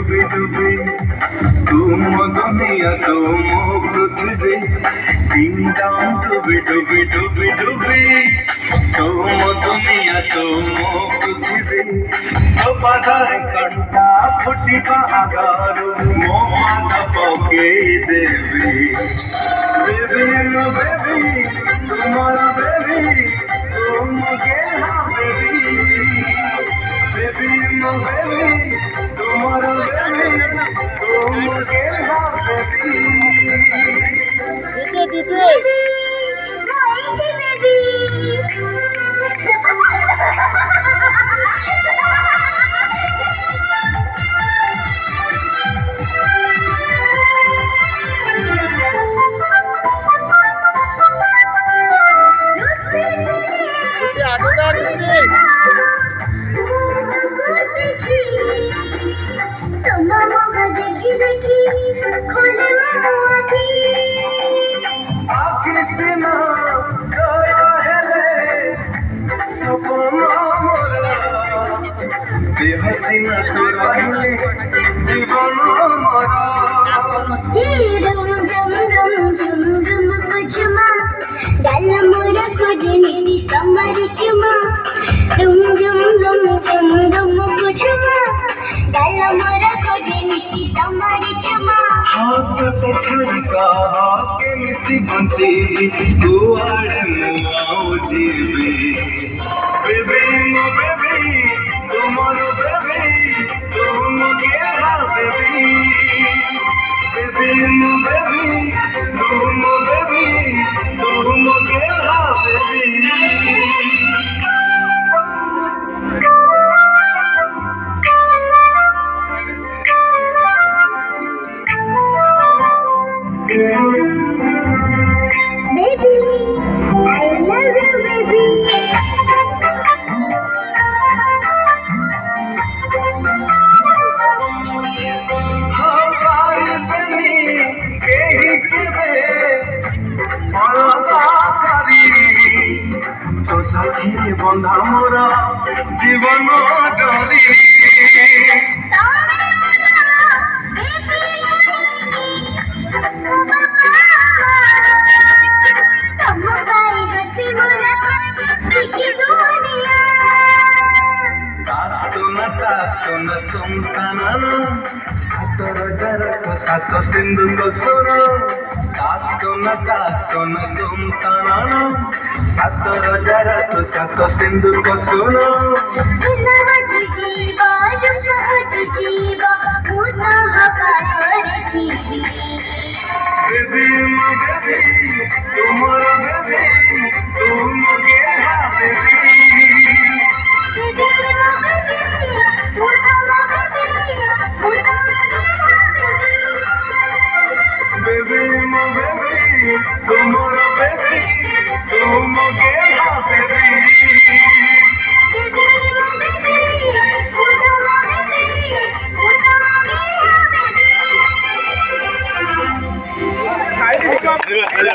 ডুবে तुम दुनिया तुम पृथ्वी दिन दाम डुबे डुबे डुबे डुबे तुम दुनिया तुम पृथ्वी तो पधार कंटा फुटी बागारू मोहाना पके देवी बेबी नो बेबी तुम्हारा बेबी तुम गेला बेबी बेबी नो बेबी तुम्हारा बेबी तुम गेला बेबी দিতে देखी देखी खोले आखिसना दया हेले सपना मोरा देहसिना तो रहिले जीवन मोरा डम डम डम डम डम कुचमा गल मोरा खोजनी कमर चुमा डम डम डम डम डम कुचमा गल मोरा खोजनी कमर चुमा हाथ तो छड़का के नीति बंची गुआड़ मुआओ जीवे बेबी मो बेबी तुम्हारो बेबी तुम गेला बेबी बेबी मो बेबी तुम बेबी तुम गेला baby Baby, I love you, baby. हमारी बनी के ही किबे अनाकारी तो साथी बंधा मोरा जीवन डरी तुम कानाना सातर जरत सात सिंधु को सुनो तातो न तुम कानाना सातर जरत सात सिंधु को सुनो सुना जीवा रुक जीवा मुना हकार जीवी बेबी मो बेबी तुम्हारा बेबी तुम गेला बेबी बेबी मो बेबी तुम्हारा बेबी तुम गेला